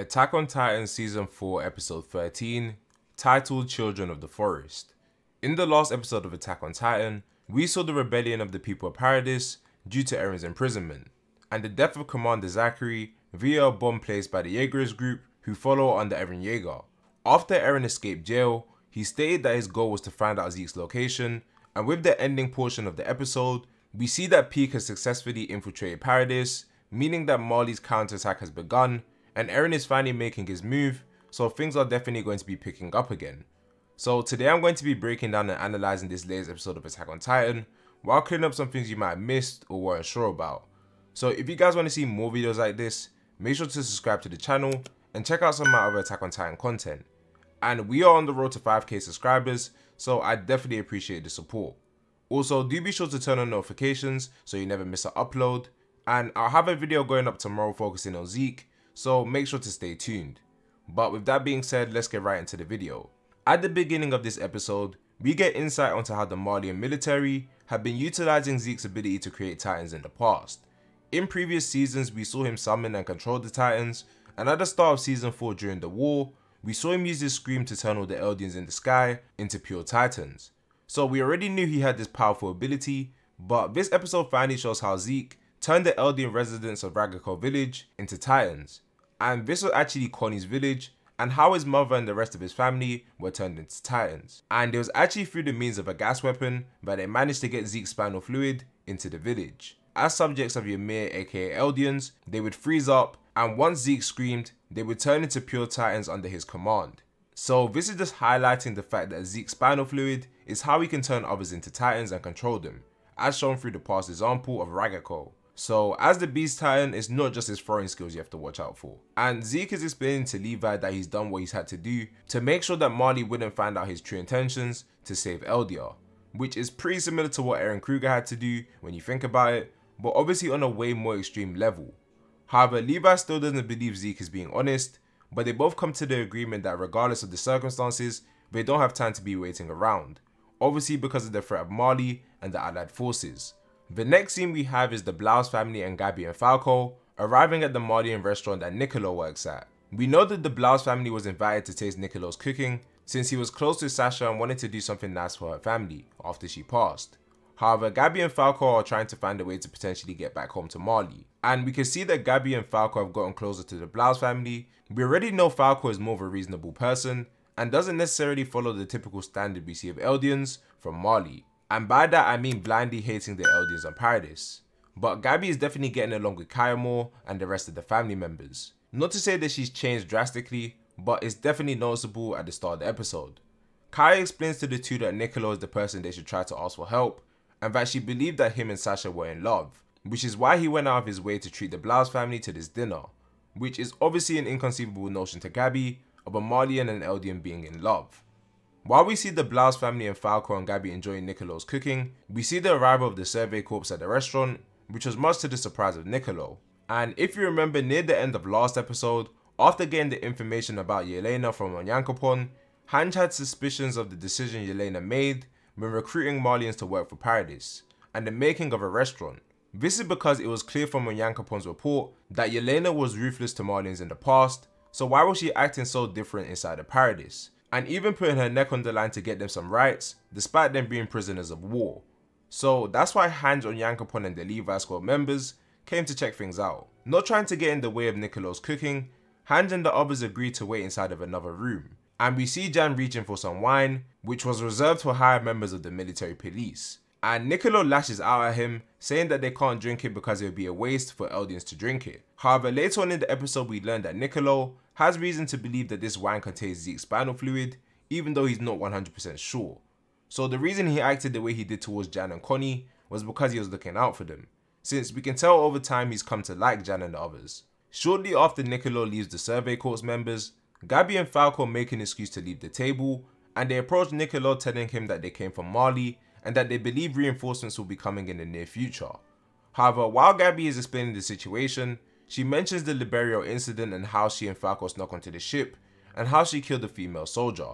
Attack on Titan Season 4 Episode 13, titled Children of the Forest. In the last episode of Attack on Titan, we saw the rebellion of the people of Paradis due to Eren's imprisonment, and the death of Commander Zachary via a bomb placed by the Jaegerist group who follow under Eren Yeager. After Eren escaped jail, he stated that his goal was to find out Zeke's location, and with the ending portion of the episode, we see that Peak has successfully infiltrated Paradis, meaning that Marley's counterattack has begun, and Eren is finally making his move, so things are definitely going to be picking up again. So today I'm going to be breaking down and analysing this latest episode of Attack on Titan, while clearing up some things you might have missed or weren't sure about. So if you guys want to see more videos like this, make sure to subscribe to the channel, and check out some of my other Attack on Titan content. And we are on the road to 5k subscribers, so I definitely appreciate the support. Also, do be sure to turn on notifications so you never miss an upload, and I'll have a video going up tomorrow focusing on Zeke, so make sure to stay tuned. But with that being said, let's get right into the video. At the beginning of this episode, we get insight onto how the Malian military have been utilizing Zeke's ability to create Titans in the past. In previous seasons, we saw him summon and control the Titans, and at the start of season 4 during the war, we saw him use his scream to turn all the Eldians in the sky into pure Titans. So we already knew he had this powerful ability, but this episode finally shows how Zeke turned the Eldian residents of Ragako village into Titans. And this was actually Connie's village, and how his mother and the rest of his family were turned into Titans. And it was actually through the means of a gas weapon that they managed to get Zeke's spinal fluid into the village. As subjects of Ymir aka Eldians, they would freeze up, and once Zeke screamed, they would turn into pure Titans under his command. So this is just highlighting the fact that Zeke's spinal fluid is how he can turn others into Titans and control them, as shown through the past example of Ragako. So as the Beast Titan, it's not just his throwing skills you have to watch out for. And Zeke is explaining to Levi that he's done what he's had to do to make sure that Marley wouldn't find out his true intentions to save Eldia, which is pretty similar to what Eren Kruger had to do when you think about it, but obviously on a way more extreme level. However, Levi still doesn't believe Zeke is being honest, but they both come to the agreement that regardless of the circumstances, they don't have time to be waiting around, obviously because of the threat of Marley and the allied forces. The next scene we have is the Blouse family and Gabi and Falco arriving at the Malian restaurant that Nicolo works at. We know that the Blouse family was invited to taste Nicolo's cooking since he was close to Sasha and wanted to do something nice for her family after she passed. However, Gabi and Falco are trying to find a way to potentially get back home to Marley. And we can see that Gabi and Falco have gotten closer to the Blouse family. We already know Falco is more of a reasonable person and doesn't necessarily follow the typical standard we see of Eldians from Marley. And by that I mean blindly hating the Eldians on Paradis. But Gabi is definitely getting along with Kaya more and the rest of the family members. Not to say that she's changed drastically, but it's definitely noticeable at the start of the episode. Kaya explains to the two that Nicolo is the person they should try to ask for help, and that she believed that him and Sasha were in love, which is why he went out of his way to treat the Blouse family to this dinner, which is obviously an inconceivable notion to Gabi of a Malian and Eldian being in love. While we see the Blouse family and Falco and Gabi enjoying Nicolo's cooking, we see the arrival of the Survey Corps at the restaurant, which was much to the surprise of Nicolo. And if you remember near the end of last episode, after getting the information about Yelena from Onyankopon, Hanj had suspicions of the decision Yelena made when recruiting Malians to work for Paradis, and the making of a restaurant. This is because it was clear from Onyankopon's report that Yelena was ruthless to Malians in the past, so why was she acting so different inside of Paradis? And even putting her neck on the line to get them some rights, despite them being prisoners of war. So that's why Hanj, Onyankopon and the Levi squad members came to check things out. Not trying to get in the way of Nicolo's cooking, Hanj and the others agreed to wait inside of another room. And we see Jan reaching for some wine, which was reserved for higher members of the military police. And Nicolo lashes out at him, saying that they can't drink it because it would be a waste for Eldians to drink it. However, later on in the episode we learned that Nicolo has reason to believe that this wine contains Zeke's spinal fluid, even though he's not 100% sure. So the reason he acted the way he did towards Jan and Connie was because he was looking out for them, since we can tell over time he's come to like Jan and the others. Shortly after Nicolo leaves the Survey Corps members, Gabi and Falco make an excuse to leave the table, and they approach Nicolo telling him that they came from Marley and that they believe reinforcements will be coming in the near future. However, while Gabi is explaining the situation, she mentions the Liberio incident and how she and Falco snuck onto the ship and how she killed a female soldier.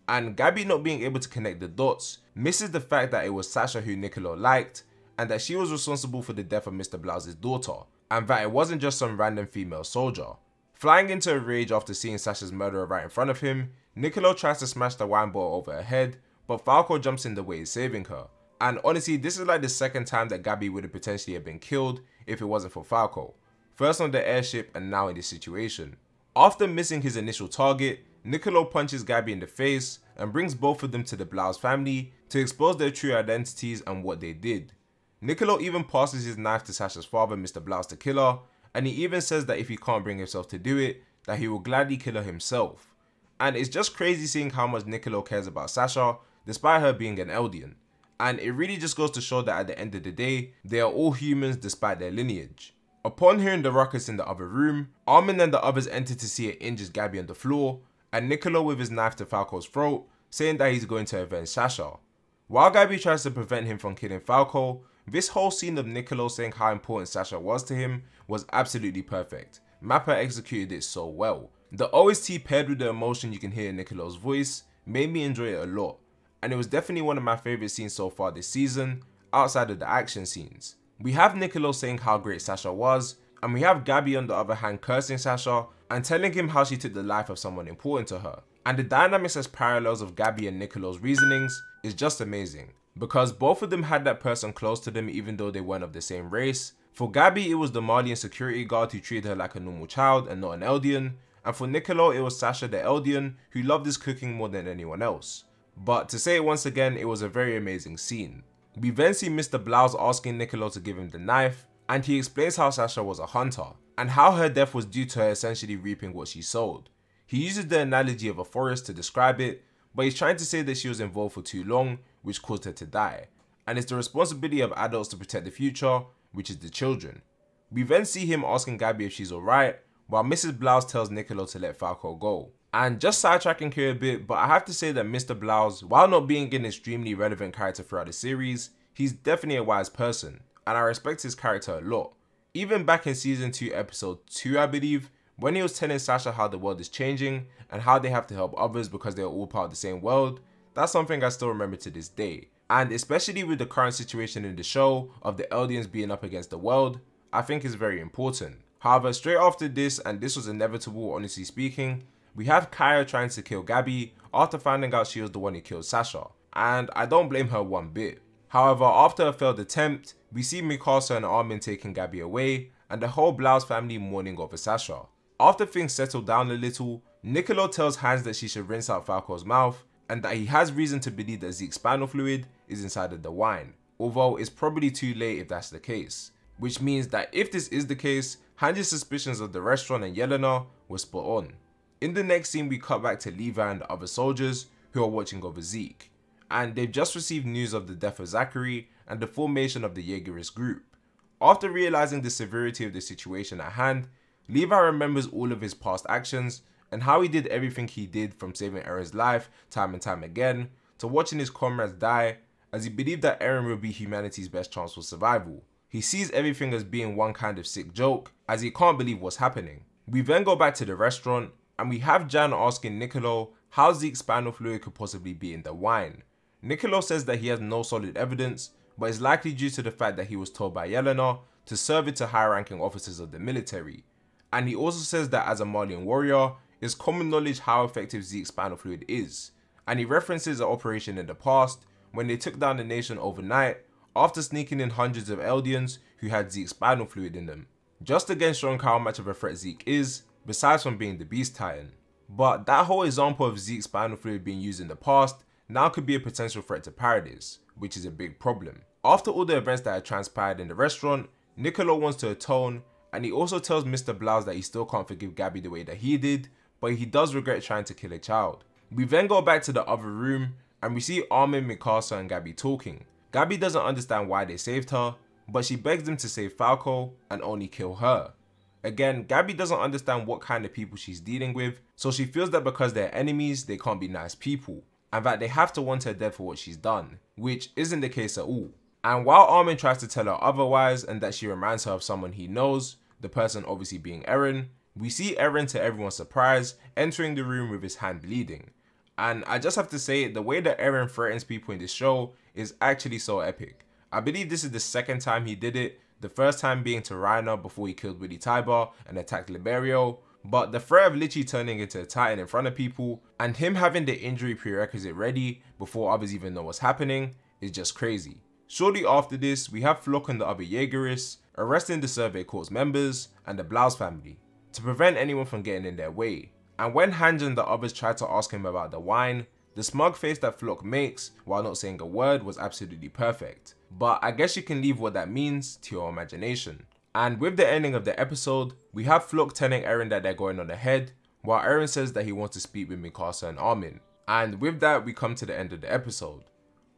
And Gabi, not being able to connect the dots, misses the fact that it was Sasha who Nicolo liked and that she was responsible for the death of Mr. Blouse's daughter, and that it wasn't just some random female soldier. Flying into a rage after seeing Sasha's murderer right in front of him, Nicolo tries to smash the wine bottle over her head, but Falco jumps in the way, saving her. And honestly, this is like the second time that Gabi would have potentially have been killed if it wasn't for Falco. First on the airship and now in this situation. After missing his initial target, Nicolo punches Gabi in the face and brings both of them to the Blau's family to expose their true identities and what they did. Nicolo even passes his knife to Sasha's father, Mr. Blaus, to kill her, and he even says that if he can't bring himself to do it, that he will gladly kill her himself. And it's just crazy seeing how much Nicolo cares about Sasha, despite her being an Eldian. And it really just goes to show that at the end of the day, they are all humans despite their lineage. Upon hearing the ruckus in the other room, Armin and the others enter to see an injured Gabi on the floor, and Nicolo with his knife to Falco's throat, saying that he's going to avenge Sasha. While Gabi tries to prevent him from killing Falco, this whole scene of Nicolo saying how important Sasha was to him was absolutely perfect. Mappa executed it so well. The OST paired with the emotion you can hear in Nicolo's voice made me enjoy it a lot, and it was definitely one of my favourite scenes so far this season, outside of the action scenes. We have Nicolo saying how great Sasha was, and we have Gabi on the other hand cursing Sasha and telling him how she took the life of someone important to her. And the dynamics as parallels of Gabi and Nicolo's reasonings is just amazing, because both of them had that person close to them even though they weren't of the same race. For Gabi, it was the Malian security guard who treated her like a normal child and not an Eldian, and for Nicolo, it was Sasha the Eldian who loved his cooking more than anyone else. But to say it once again, it was a very amazing scene. We then see Mr. Blaus asking Nicolo to give him the knife, and he explains how Sasha was a hunter, and how her death was due to her essentially reaping what she sowed. He uses the analogy of a forest to describe it, but he's trying to say that she was involved for too long, which caused her to die, and it's the responsibility of adults to protect the future, which is the children. We then see him asking Gabi if she's alright, while Mrs. Blaus tells Nicolo to let Falco go. And just sidetracking here a bit, but I have to say that Mr. Blaus, while not being an extremely relevant character throughout the series, he's definitely a wise person, and I respect his character a lot. Even back in season 2 episode 2 I believe, when he was telling Sasha how the world is changing and how they have to help others because they are all part of the same world, that's something I still remember to this day. And especially with the current situation in the show of the Eldians being up against the world, I think is very important. However, straight after this, and this was inevitable honestly speaking, we have Kaya trying to kill Gabi after finding out she was the one who killed Sasha, and I don't blame her one bit. However, after a failed attempt, we see Mikasa and Armin taking Gabi away, and the whole Blaus family mourning over Sasha. After things settle down a little, Nicolo tells Hans that she should rinse out Falco's mouth, and that he has reason to believe that Zeke's spinal fluid is inside of the wine, although it's probably too late if that's the case. Which means that if this is the case, Hans' suspicions of the restaurant and Yelena were spot on. In the next scene, we cut back to Levi and the other soldiers who are watching over Zeke, and they've just received news of the death of Zachary and the formation of the Jaegerist group. After realizing the severity of the situation at hand, Levi remembers all of his past actions and how he did everything he did, from saving Eren's life time and time again to watching his comrades die, as he believed that Eren would be humanity's best chance for survival. He sees everything as being one kind of sick joke, as he can't believe what's happening. We then go back to the restaurant, and we have Jan asking Nicolo how Zeke's spinal fluid could possibly be in the wine. Nicolo says that he has no solid evidence, but it's likely due to the fact that he was told by Yelena to serve it to high-ranking officers of the military. And he also says that as a Malian warrior, it's common knowledge how effective Zeke's spinal fluid is, and he references an operation in the past when they took down the nation overnight after sneaking in hundreds of Eldians who had Zeke's spinal fluid in them. Just again showing how much of a threat Zeke is, besides from being the Beast Titan. But that whole example of Zeke's spinal fluid being used in the past now could be a potential threat to Paradis, which is a big problem. After all the events that had transpired in the restaurant, Nicolo wants to atone, and he also tells Mr. Blaus that he still can't forgive Gabi the way that he did, but he does regret trying to kill a child. We then go back to the other room, and we see Armin, Mikasa and Gabi talking. Gabi doesn't understand why they saved her, but she begs them to save Falco and only kill her. Again, Gabi doesn't understand what kind of people she's dealing with, so she feels that because they're enemies, they can't be nice people, and that they have to want her dead for what she's done, which isn't the case at all. And while Armin tries to tell her otherwise and that she reminds her of someone he knows, the person obviously being Eren, we see Eren, to everyone's surprise, entering the room with his hand bleeding. And I just have to say, the way that Eren threatens people in this show is actually so epic. I believe this is the second time he did it, the first time being to Reiner before he killed Willy Tybur and attacked Liberio, but the threat of literally turning into a Titan in front of people and him having the injury prerequisite ready before others even know what's happening is just crazy. Shortly after this, we have Flock and the other Jaegerists arresting the Survey Corps members and the Blouse family to prevent anyone from getting in their way. And when Hanj and the others tried to ask him about the wine, the smug face that Flock makes while not saying a word was absolutely perfect. But I guess you can leave what that means to your imagination. And with the ending of the episode, we have Flock telling Eren that they're going on ahead, while Eren says that he wants to speak with Mikasa and Armin. And with that, we come to the end of the episode.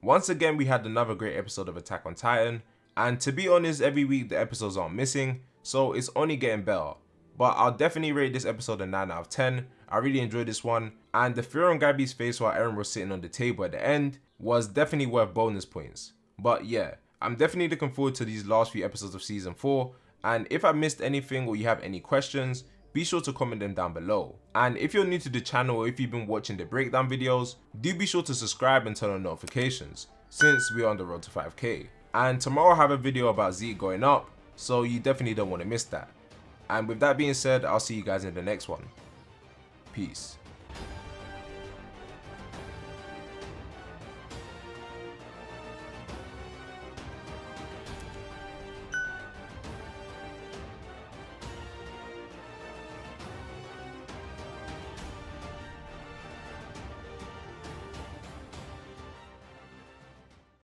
Once again, we had another great episode of Attack on Titan, and to be honest, every week the episodes aren't missing, so it's only getting better. But I'll definitely rate this episode a 9 out of 10. I really enjoyed this one, and the fear on Gabi's face while Eren was sitting on the table at the end was definitely worth bonus points. But yeah, I'm definitely looking forward to these last few episodes of season 4, and if I missed anything or you have any questions, be sure to comment them down below. And if you're new to the channel or if you've been watching the breakdown videos, do be sure to subscribe and turn on notifications, since we're on the road to 5k. And tomorrow I have a video about Zeke going up, so you definitely don't want to miss that. And with that being said, I'll see you guys in the next one. Peace.